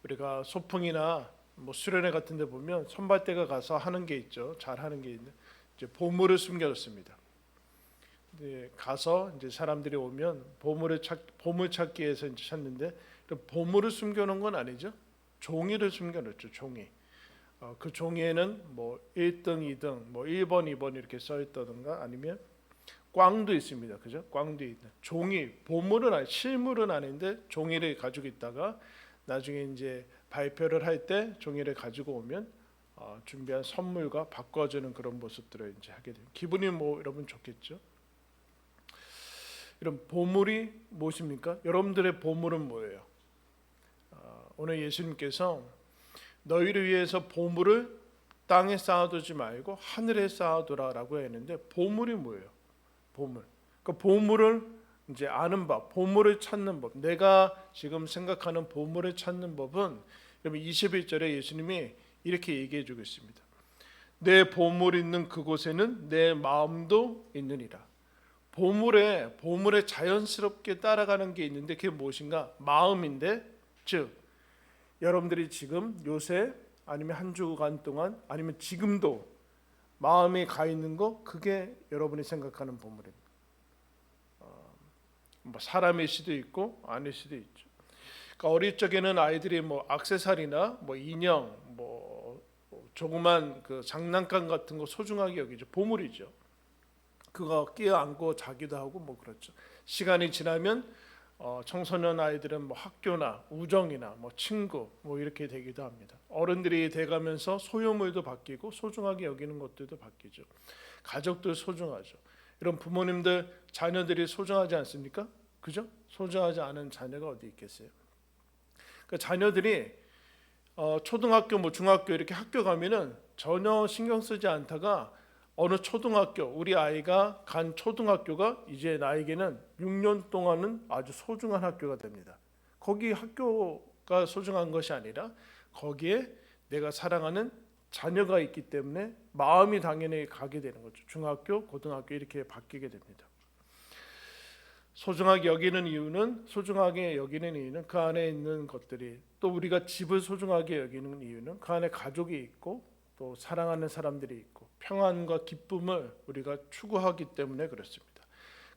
우리가 소풍이나 뭐 수련회 같은 데 보면 선발대가 가서 하는 게 있죠. 잘 하는 게 있는데 이제 보물을 숨겨줬습니다. 이제 가서 이제 사람들이 오면 보물 찾기 위해서 이제 찾는데 보물을 숨겨놓은 건 아니죠. 종이를 숨겨놓죠. 종이. 그 종이에는 뭐 1등, 2등, 뭐 1번, 2번 이렇게 써 있다든가 아니면 꽝도 있습니다. 그죠? 꽝도 있는 종이, 보물은 아니, 실물은 아닌데 종이를 가지고 있다가 나중에 이제 발표를 할 때 종이를 가지고 오면 준비한 선물과 바꿔주는 그런 모습들을 이제 하게 돼요. 기분이 뭐 여러분 좋겠죠? 이런 보물이 무엇입니까? 여러분들의 보물은 뭐예요? 오늘 예수님께서 너희를 위해서 보물을 땅에 쌓아두지 말고 하늘에 쌓아두라라고 했는데 보물이 뭐예요? 보물. 그 보물을 이제 아는 법, 보물을 찾는 법. 내가 지금 생각하는 보물을 찾는 법은 여러분 21절에 예수님이 이렇게 얘기해 주고 있습니다. 내 보물 있는 그곳에는 내 마음도 있느니라. 보물에 자연스럽게 따라가는 게 있는데 그게 무엇인가? 마음인데, 즉 여러분들이 지금 요새 아니면 한 주간 동안 아니면 지금도 마음에 가 있는 거, 그게 여러분이 생각하는 보물입니다. 뭐 사람일 수도 있고 아닐 수도 있죠. 그러니까 어릴 적에는 아이들이 뭐 액세서리나 뭐 인형, 뭐 조그만 그 장난감 같은 거 소중하게 여기죠. 보물이죠. 그거 끼어안고 자기도 하고 뭐 그렇죠. 시간이 지나면 청소년 아이들은 뭐 학교나 우정이나 뭐 친구 뭐 이렇게 되기도 합니다. 어른들이 돼가면서 소유물도 바뀌고 소중하게 여기는 것들도 바뀌죠. 가족도 소중하죠. 이런 부모님들 자녀들이 소중하지 않습니까? 그죠? 소중하지 않은 자녀가 어디 있겠어요? 그 자녀들이 초등학교 뭐 중학교 이렇게 학교 가면은 전혀 신경 쓰지 않다가 어느 초등학교, 우리 아이가 간 초등학교가 이제 나에게는 6년 동안은 아주 소중한 학교가 됩니다. 거기 학교가 소중한 것이 아니라 거기에 내가 사랑하는 자녀가 있기 때문에 마음이 당연히 가게 되는 거죠. 중학교, 고등학교 이렇게 바뀌게 됩니다. 소중하게 여기는 이유는 그 안에 있는 것들이, 또 우리가 집을 소중하게 여기는 이유는 그 안에 가족이 있고 또 사랑하는 사람들이 있고 평안과 기쁨을 우리가 추구하기 때문에 그렇습니다.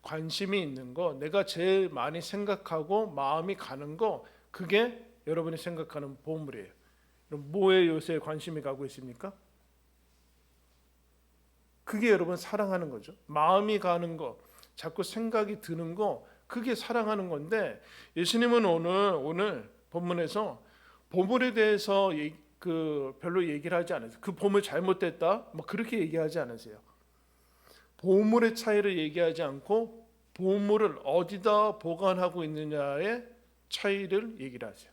관심이 있는 거, 내가 제일 많이 생각하고 마음이 가는 거, 그게 여러분이 생각하는 보물이에요. 뭐에 요새 관심이 가고 있습니까? 그게 여러분 사랑하는 거죠. 마음이 가는 거, 자꾸 생각이 드는 거, 그게 사랑하는 건데 예수님은 오늘 본문에서 보물에 대해서 별로 얘기를 하지 않으세요. 그 보물 잘못됐다 뭐 그렇게 얘기하지 않으세요. 보물의 차이를 얘기하지 않고 보물을 어디다 보관하고 있느냐의 차이를 얘기를 하세요.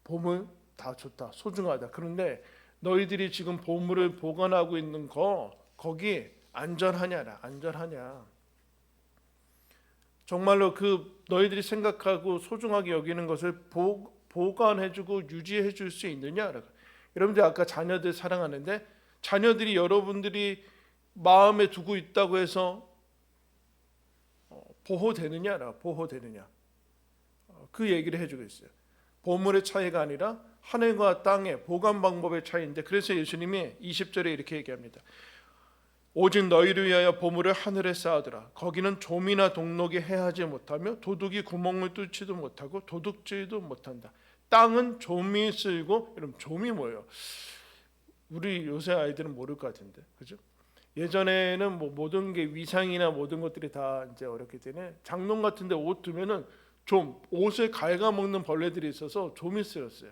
보물 다 좋다, 소중하다. 그런데 너희들이 지금 보물을 보관하고 있는 거, 거기 안전하냐? 정말로 그 너희들이 생각하고 소중하게 여기는 것을 보관해주고 유지해줄 수 있느냐? 여러분들 아까 자녀들 사랑하는데 자녀들이 여러분들이 마음에 두고 있다고 해서 보호되느냐? 그 얘기를 해주고 있어요. 보물의 차이가 아니라 하늘과 땅의 보관 방법의 차이인데, 그래서 예수님이 20절에 이렇게 얘기합니다. 오직 너희를 위하여 보물을 하늘에 쌓아두라. 거기는 좀이나 동록이 해하지 못하며 도둑이 구멍을 뚫지도 못하고 도둑질도 못한다. 땅은 좀이 쓸고, 여러분 좀이 뭐예요? 우리 요새 아이들은 모를 것 같은데, 그죠? 예전에는 뭐 모든 게 위상이나 모든 것들이 다 이제 어렵기 때문에 장롱 같은데 옷 두면은 옷을 갉아먹는 벌레들이 있어서 좀이 쓰였어요.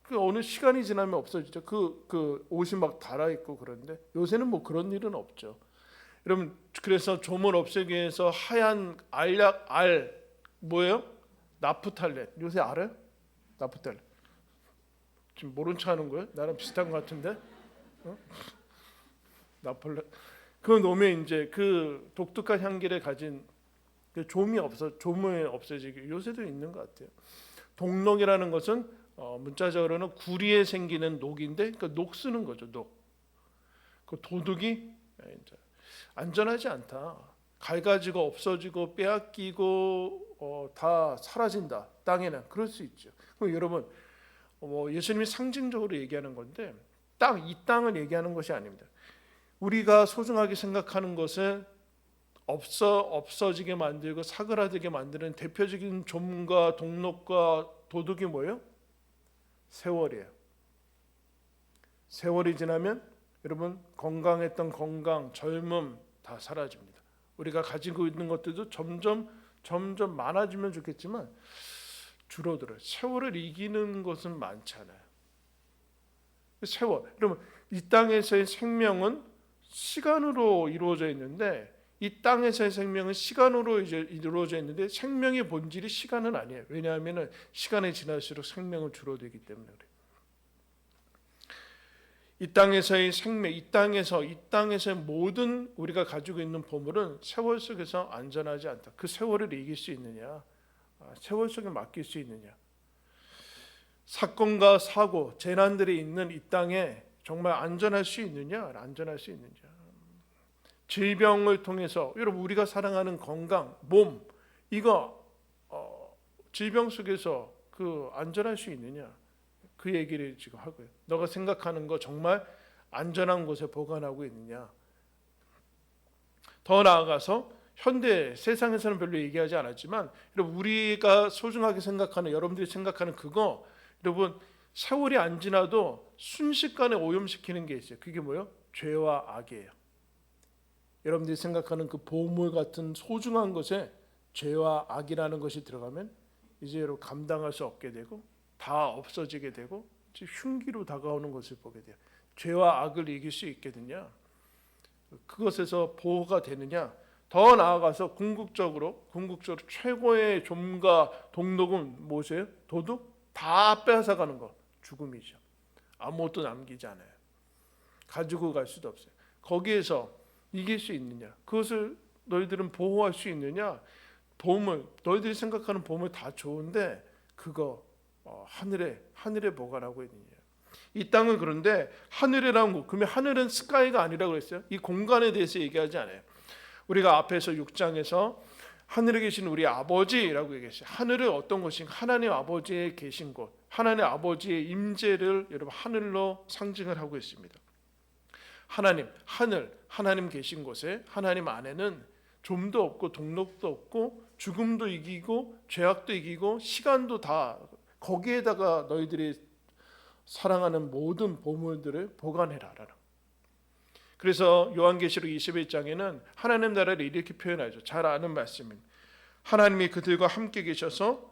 그 어느 시간이 지나면 없어지죠. 그 옷이 막 달아 있고. 그런데 요새는 뭐 그런 일은 없죠. 여러분, 그래서 좀을 없애기 위해서 하얀 알 뭐예요? 나프탈렌. 요새 알아요? 나프탈렌. 지금 모른 척 하는 거예요? 나랑 비슷한 것 같은데. 나폴레. 그거 놓으면 이제 그 독특한 향기를 가진 그 좀이 없어지기 요새도 있는 것 같아요. 동록이라는 것은 문자적으로는 구리에 생기는 녹인데, 그러니까 녹 쓰는 거죠. 녹. 그 도둑이 이제 안전하지 않다. 갈가지고 없어지고 빼앗기고 다 사라진다. 땅에는 그럴 수 있죠. 여러분, 예수님이 상징적으로 얘기하는 건데 이 땅을 얘기하는 것이 아닙니다. 우리가 소중하게 생각하는 것을 없어지게 만들고 사그라들게 만드는 대표적인 좀과 동력과 도둑이 뭐예요? 세월이에요. 세월이 지나면 여러분, 건강했던 건강, 젊음 다 사라집니다. 우리가 가지고 있는 것들도 점점 많아지면 좋겠지만 줄어들어요. 세월을 이기는 것은 많지 않아요. 세월. 그러면 이 땅에서의 생명은 시간으로 이루어져 있는데, 이 땅에서의 생명은 시간으로 이제 이루어져 있는데 생명의 본질이 시간은 아니에요. 왜냐하면 시간이 지날수록 생명은 줄어들기 때문에 그래요. 이 땅에서의 생명, 이 땅에서의 모든 우리가 가지고 있는 보물은 세월 속에서 안전하지 않다. 그 세월을 이길 수 있느냐? 세월 속에 맡길 수 있느냐? 사건과 사고, 재난들이 있는 이 땅에 정말 안전할 수 있느냐? 안전할 수 있느냐? 질병을 통해서 여러분, 우리가 사랑하는 건강, 몸, 이거 질병 속에서 그 안전할 수 있느냐? 그 얘기를 지금 하고요. 너가 생각하는 거 정말 안전한 곳에 보관하고 있느냐? 더 나아가서 현대 세상에서는 별로 얘기하지 않았지만 여러분, 우리가 소중하게 생각하는, 여러분들이 생각하는 그거, 여러분, 세월이 안 지나도 순식간에 오염시키는 게 있어요. 그게 뭐예요? 죄와 악이에요. 여러분들이 생각하는 그 보물 같은 소중한 것에 죄와 악이라는 것이 들어가면 이제 여러분 감당할 수 없게 되고 다 없어지게 되고 흉기로 다가오는 것을 보게 돼요. 죄와 악을 이길 수 있겠느냐? 그것에서 보호가 되느냐? 더 나아가서 궁극적으로 최고의 좀과 동독은 무엇이에요? 도둑? 다 빼앗아가는 것, 죽음이죠. 아무것도 남기지 않아요. 가지고 갈 수도 없어요. 거기에서 이길 수 있느냐? 그것을 너희들은 보호할 수 있느냐? 보물, 너희들이 생각하는 보물 다 좋은데 그거 하늘에 보관하고 있느냐? 이 땅은 그런데 하늘이라는 거, 그러면 하늘은 스카이가 아니라고 그랬어요. 이 공간에 대해서 얘기하지 않아요. 우리가 앞에서 6장에서 하늘에 계신 우리 아버지라고 얘기했어요. 하늘은 어떤 곳인가? 하나님 아버지의 계신 곳, 하나님 아버지의 임재를 여러분 하늘로 상징을 하고 있습니다. 하나님 계신 곳에, 하나님 안에는 좀도 없고 동력도 없고 죽음도 이기고 죄악도 이기고 시간도 다, 거기에다가 너희들이 사랑하는 모든 보물들을 보관해라. 그래서 요한계시록 21장에는 하나님 나라를 이렇게 표현하죠. 잘 아는 말씀입니다. 하나님이 그들과 함께 계셔서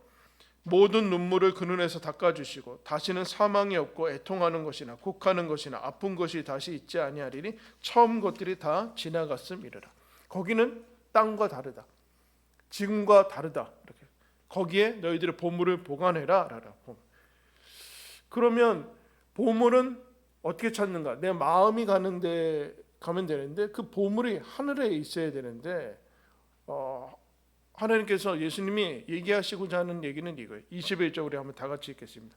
모든 눈물을 그 눈에서 닦아주시고 다시는 사망이 없고 애통하는 것이나 곡하는 것이나 아픈 것이 다시 있지 아니하리니 처음 것들이 다 지나갔음이르라. 거기는 땅과 다르다. 지금과 다르다. 이렇게. 거기에 너희들의 보물을 보관해라. 그러면 보물은 어떻게 찾는가? 내 마음이 가는데 가면 되는데 그 보물이 하늘에 있어야 되는데 하나님께서, 예수님이 얘기하시고자 하는 얘기는 이거예요. 21절 우리 한번 다 같이 읽겠습니다.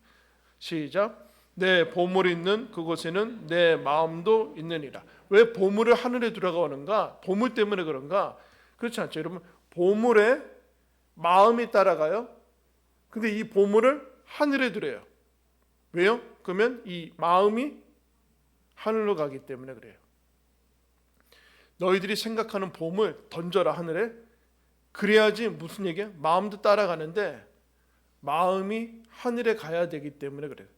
시작. 내 보물이 있는 그곳에는 내 마음도 있느니라. 왜 보물을 하늘에 들어가는가? 보물 때문에 그런가? 그렇지 않죠. 여러분, 보물에 마음이 따라가요. 근데 이 보물을 하늘에 두래요. 왜요? 그러면 이 마음이 하늘로 가기 때문에 그래요. 너희들이 생각하는 보물 던져라 하늘에. 그래야지 무슨 얘기야? 마음도 따라가는데 마음이 하늘에 가야 되기 때문에 그래요.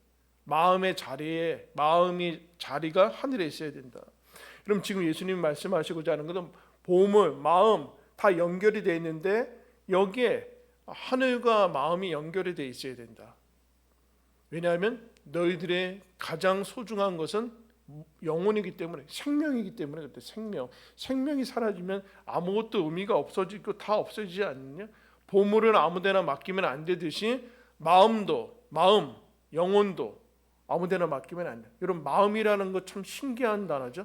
마음의 자리가 하늘에 있어야 된다. 그럼 지금 예수님이 말씀하시고자 하는 것은 보물, 마음 다 연결이 되어 있는데 여기에 하늘과 마음이 연결이 되어 있어야 된다. 왜냐하면 너희들의 가장 소중한 것은 영혼이기 때문에, 생명이기 때문에. 그때 생명이 사라지면 아무것도 의미가 없어지고 다 없어지지 않느냐? 보물은 아무데나 맡기면 안 되듯이 마음, 영혼도 아무데나 맡기면 안 돼. 여러분, 마음이라는 거 참 신기한 단어죠.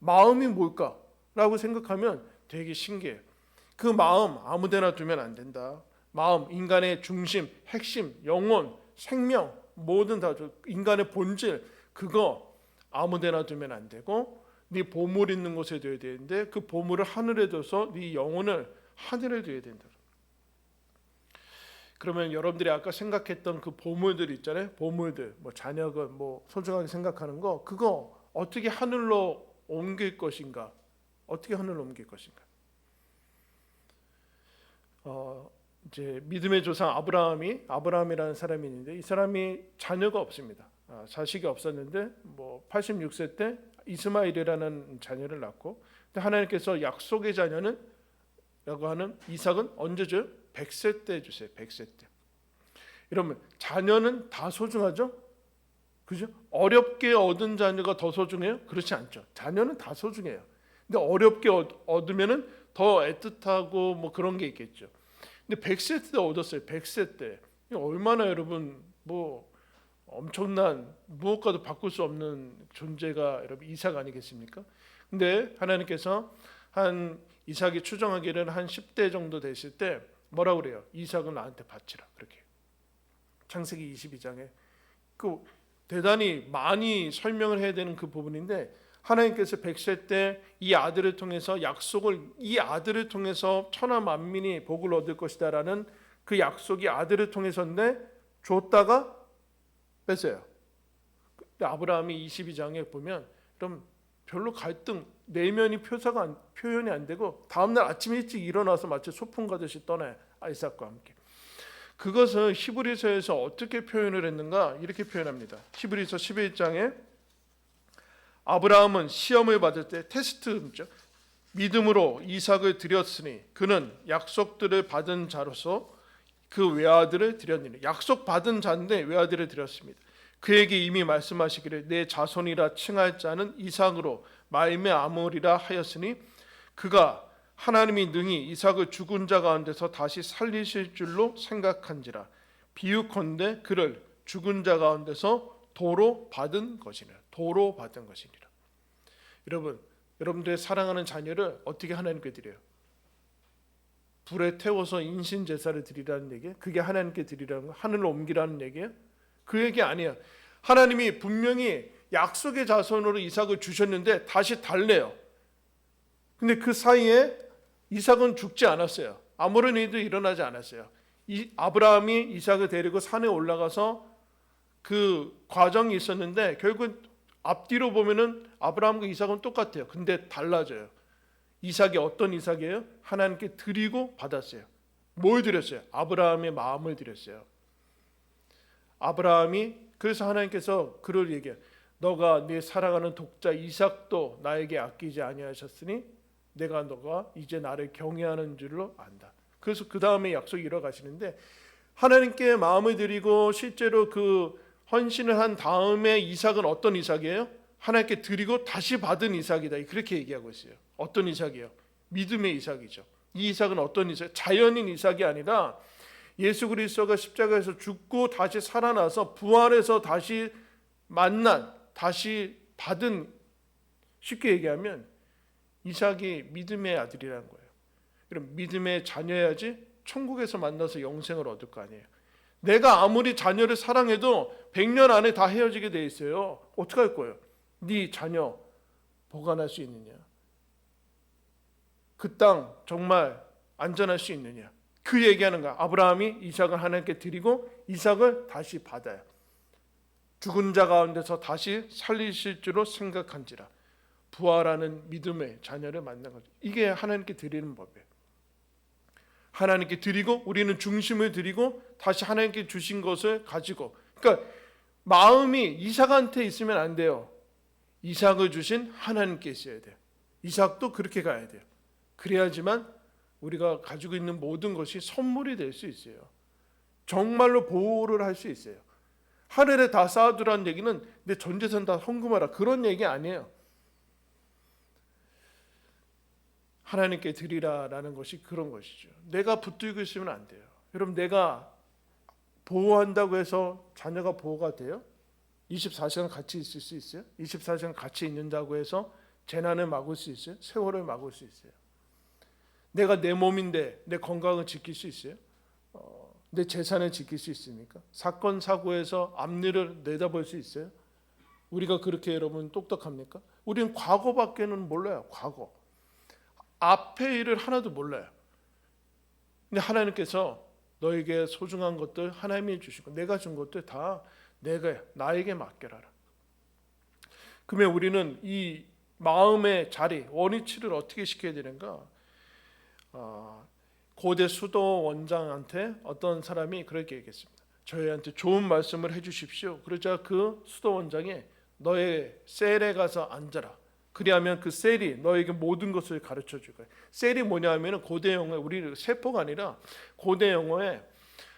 마음이 뭘까라고 생각하면 되게 신기해요. 그 마음 아무데나 두면 안 된다. 마음, 인간의 중심, 핵심, 영혼, 생명, 모든 다 인간의 본질, 그거 아무데나 두면 안 되고 네 보물 있는 곳에 둬야 되는데 그 보물을 하늘에 둬서 네 영혼을 하늘에 둬야 된다. 그러면 여러분들이 아까 생각했던 그 보물들 있잖아요. 보물들, 뭐 자녀가 뭐 소중하게 생각하는 거, 그거 어떻게 하늘로 옮길 것인가? 어떻게 하늘로 옮길 것인가? 이제 믿음의 조상 아브라함이라는 사람이 있는데 이 사람이 자녀가 없습니다. 자식이 없었는데 뭐 86세 때 이스마엘이라는 자녀를 낳고, 근데 하나님께서 약속의 자녀는 라고 하는 이삭은 언제 줘요? 100세 때 주세요. 100세 때. 여러분, 자녀는 다 소중하죠? 그죠? 어렵게 얻은 자녀가 더 소중해요? 그렇지 않죠. 자녀는 다 소중해요. 근데 어렵게 얻으면은 더 애틋하고 뭐 그런 게 있겠죠. 근데 100세 때 얻었어요. 100세 때. 얼마나 여러분 뭐 엄청난 무엇과도 바꿀 수 없는 존재가 여러분 이삭 아니겠습니까? 근데 하나님께서 한 이삭이 추정하기를 한 10대 정도 됐을 때 뭐라고 그래요? 이삭은 나한테 바치라. 그렇게. 창세기 22장에 그 대단히 많이 설명을 해야 되는 그 부분인데, 하나님께서 100세 때 이 아들을 통해서 약속을, 이 아들을 통해서 천하 만민이 복을 얻을 것이다라는 그 약속이 아들을 통해서인데 줬다가 뺐어요. 근데 아브라함이 22장에 보면 좀 별로 갈등, 내면이 표현이 안 되고 다음날 아침 일찍 일어나서 마치 소풍 가듯이 떠나요. 이삭과 함께. 그것을 히브리서에서 어떻게 표현을 했는가? 이렇게 표현합니다. 히브리서 11장에 아브라함은 시험을 받을 때 테스트죠. 믿음으로 이삭을 드렸으니 그는 약속들을 받은 자로서 그 외아들을 드렸느니. 약속 받은 자인데 외아들을 드렸습니다. 그에게 이미 말씀하시기를 내 자손이라 칭할 자는 이삭으로 말미암으리라 하였으니 그가 하나님이 능히 이삭을 죽은 자 가운데서 다시 살리실 줄로 생각한지라. 비유컨대 그를 죽은 자 가운데서 도로 받은 것이니라. 도로 받은 것이니라. 여러분들의 사랑하는 자녀를 어떻게 하나님께 드려요? 불에 태워서 인신 제사를 드리라는 얘기예요? 그게 하나님께 드리라는 거, 하늘로 옮기라는 얘기예요? 그 얘기 아니에요. 하나님이 분명히 약속의 자손으로 이삭을 주셨는데 다시 달래요. 근데 그 사이에 이삭은 죽지 않았어요. 아무런 일도 일어나지 않았어요. 아브라함이 이삭을 데리고 산에 올라가서 그 과정이 있었는데 결국 앞뒤로 보면은 아브라함과 이삭은 똑같아요. 근데 달라져요. 이삭이 어떤 이삭이에요? 하나님께 드리고 받았어요. 뭘 드렸어요? 아브라함의 마음을 드렸어요. 아브라함이, 그래서 하나님께서 그를 얘기해요. 너가 내 사랑하는 독자 이삭도 나에게 아끼지 아니하셨으니 너가 이제 나를 경외하는 줄로 안다. 그래서 그 다음에 약속이 이뤄가시는데, 하나님께 마음을 드리고 실제로 그 헌신을 한 다음에 이삭은 어떤 이삭이에요? 하나님께 드리고 다시 받은 이삭이다. 그렇게 얘기하고 있어요. 어떤 이삭이에요? 믿음의 이삭이죠. 이 이삭은 어떤 이삭? 자연인 이삭이 아니라 예수 그리스도가 십자가에서 죽고 다시 살아나서 부활해서 다시 만난, 다시 받은, 쉽게 얘기하면 이삭이 믿음의 아들이라는 거예요. 그럼 믿음의 자녀야지 천국에서 만나서 영생을 얻을 거 아니에요. 내가 아무리 자녀를 사랑해도 100년 안에 다 헤어지게 돼 있어요. 어떻게 할 거예요? 네 자녀 보관할 수 있느냐? 그 땅 정말 안전할 수 있느냐? 그 얘기하는 거야. 아브라함이 이삭을 하나님께 드리고 이삭을 다시 받아요. 죽은 자 가운데서 다시 살리실 줄로 생각한지라. 부활하는 믿음의 자녀를 만난 거죠. 이게 하나님께 드리는 법이에요. 하나님께 드리고 우리는 중심을 드리고 다시 하나님께 주신 것을 가지고, 그러니까 마음이 이삭한테 있으면 안 돼요. 이삭을 주신 하나님께 있어야 돼요. 이삭도 그렇게 가야 돼요. 그래야지만 우리가 가지고 있는 모든 것이 선물이 될 수 있어요. 정말로 보호를 할 수 있어요. 하늘에 다 쌓아두라는 얘기는 내 전 재산 다 헌금하라 그런 얘기 아니에요. 하나님께 드리라라는 것이 그런 것이죠. 내가 붙들고 있으면 안 돼요. 여러분, 내가 보호한다고 해서 자녀가 보호가 돼요? 24시간 같이 있을 수 있어요? 24시간 같이 있는다고 해서 재난을 막을 수 있어요? 세월을 막을 수 있어요? 내가 내 몸인데 내 건강을 지킬 수 있어요? 내 재산을 지킬 수 있습니까? 사건 사고에서 앞일을 내다볼 수 있어요? 우리가 그렇게 여러분 똑똑합니까? 우리는 과거밖에는 몰라요. 과거. 앞의 일을 하나도 몰라요. 근데 하나님께서 너에게 소중한 것들 하나님이 주시고 내가 준 것들 다 나에게 맡겨라. 그러면 우리는 이 마음의 자리, 원위치를 어떻게 시켜야 되는가? 고대 수도 원장한테 어떤 사람이 그렇게 얘기했습니다. 저희한테 좋은 말씀을 해주십시오. 그러자 그 수도 원장이 너의 셀에 가서 앉아라. 그리하면 그 셀이 너에게 모든 것을 가르쳐 줄 거야. 셀이 뭐냐 하면 고대 영어에 우리 세포가 아니라 고대 영어에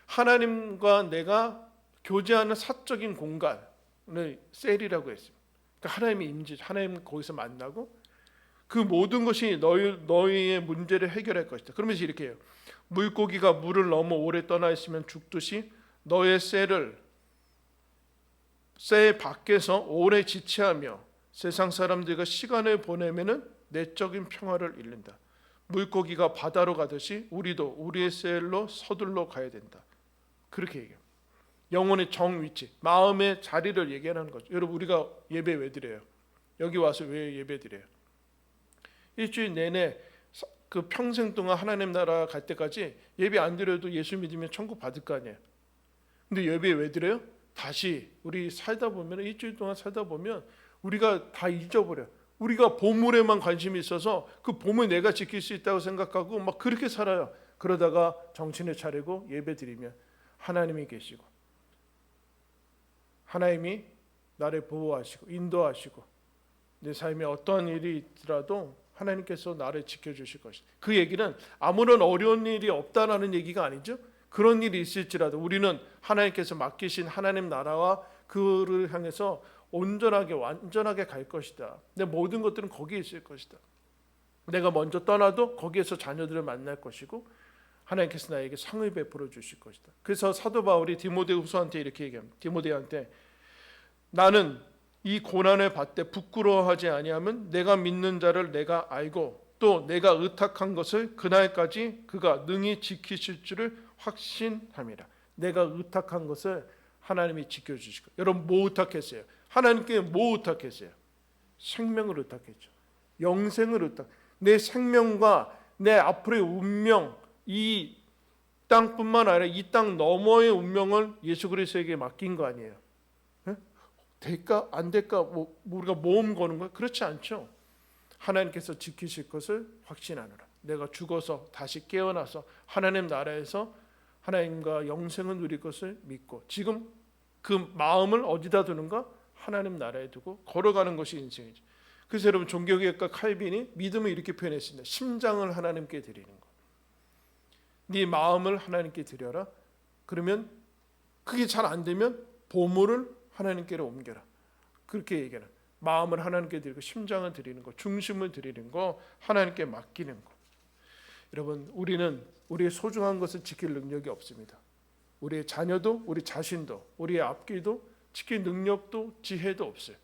하나님과 내가 교제하는 사적인 공간을 셀이라고 했습니다. 그러니까 하나님의 임재, 하나님 거기서 만나고 그 모든 것이 너희의 문제를 해결할 것이다. 그러면서 이렇게 해요. 물고기가 물을 너무 오래 떠나 있으면 죽듯이 너의 셀 밖에서 오래 지체하며 세상 사람들과 시간을 보내면은 내적인 평화를 잃는다. 물고기가 바다로 가듯이 우리도 우리의 셀로 서둘러 가야 된다. 그렇게 얘기해요. 영혼의 정위치, 마음의 자리를 얘기하는 거죠. 여러분 우리가 예배 왜 드려요? 여기 와서 왜 예배 드려요? 일주일 내내 그 평생 동안 하나님 나라 갈 때까지 예배 안 드려도 예수 믿으면 천국 받을 거 아니에요. 근데 예배 왜 드려요? 다시 우리 살다 보면 일주일 동안 살다 보면 우리가 다 잊어버려. 우리가 보물에만 관심이 있어서 그 보물 내가 지킬 수 있다고 생각하고 막 그렇게 살아요. 그러다가 정신을 차리고 예배 드리면 하나님이 계시고 하나님이 나를 보호하시고 인도하시고 내 삶에 어떠한 일이 있더라도 하나님께서 나를 지켜주실 것이다. 그 얘기는 아무런 어려운 일이 없다라는 얘기가 아니죠. 그런 일이 있을지라도 우리는 하나님께서 맡기신 하나님 나라와 그를 향해서 온전하게 완전하게 갈 것이다. 내 모든 것들은 거기에 있을 것이다. 내가 먼저 떠나도 거기에서 자녀들을 만날 것이고 하나님께서 나에게 상을 베풀어 주실 것이다. 그래서 사도 바울이 디모데후서한테 이렇게 얘기합니다. 디모데한테 나는 이 고난을 받되 부끄러워하지 아니하면 내가 믿는 자를 내가 알고 또 내가 의탁한 것을 그날까지 그가 능히 지키실 줄을 확신함이라. 내가 의탁한 것을 하나님이 지켜주실 거예요. 여러분 뭐 의탁했어요? 하나님께 뭐 의탁했어요? 생명을 의탁했죠. 영생을 의탁. 내 생명과 내 앞으로의 운명, 이 땅뿐만 아니라 이 땅 너머의 운명을 예수 그리스도에게 맡긴 거 아니에요? 될까 안 될까 우리가 모험 거는 거야? 그렇지 않죠. 하나님께서 지키실 것을 확신하노라. 내가 죽어서 다시 깨어나서 하나님 나라에서 하나님과 영생을 누릴 것을 믿고 지금 그 마음을 어디다 두는가? 하나님 나라에 두고 걸어가는 것이 인생이죠. 그래서 여러분 종교개혁가 칼빈이 믿음을 이렇게 표현했습니다. 심장을 하나님께 드리는 것. 네 마음을 하나님께 드려라. 그러면 그게 잘 안 되면 보물을 하나님께로 옮겨라. 그렇게 얘기하는 마음을 하나님께 드리고 심장을 드리는 것, 중심을 드리는 것, 하나님께 맡기는 것. 여러분 우리는 우리의 소중한 것을 지킬 능력이 없습니다. 우리의 자녀도 우리 자신도 우리의 앞길도 지킬 능력도 지혜도 없어요.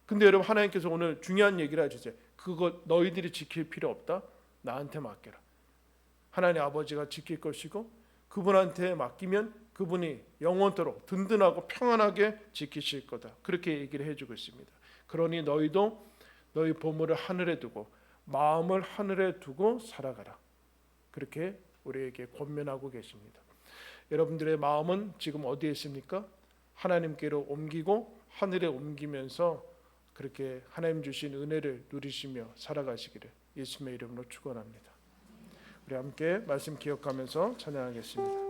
근데 여러분 하나님께서 오늘 중요한 얘기를 해주세요. 그거 너희들이 지킬 필요 없다. 나한테 맡겨라. 하나님 아버지가 지킬 것이고 그분한테 맡기면 그분이 영원토록 든든하고 평안하게 지키실 거다. 그렇게 얘기를 해주고 있습니다. 그러니 너희도 너희 보물을 하늘에 두고 마음을 하늘에 두고 살아가라. 그렇게 우리에게 권면하고 계십니다. 여러분들의 마음은 지금 어디에 있습니까? 하나님께로 옮기고 하늘에 옮기면서 그렇게 하나님 주신 은혜를 누리시며 살아가시기를 예수님의 이름으로 축원합니다. 우리 함께 말씀 기억하면서 찬양하겠습니다.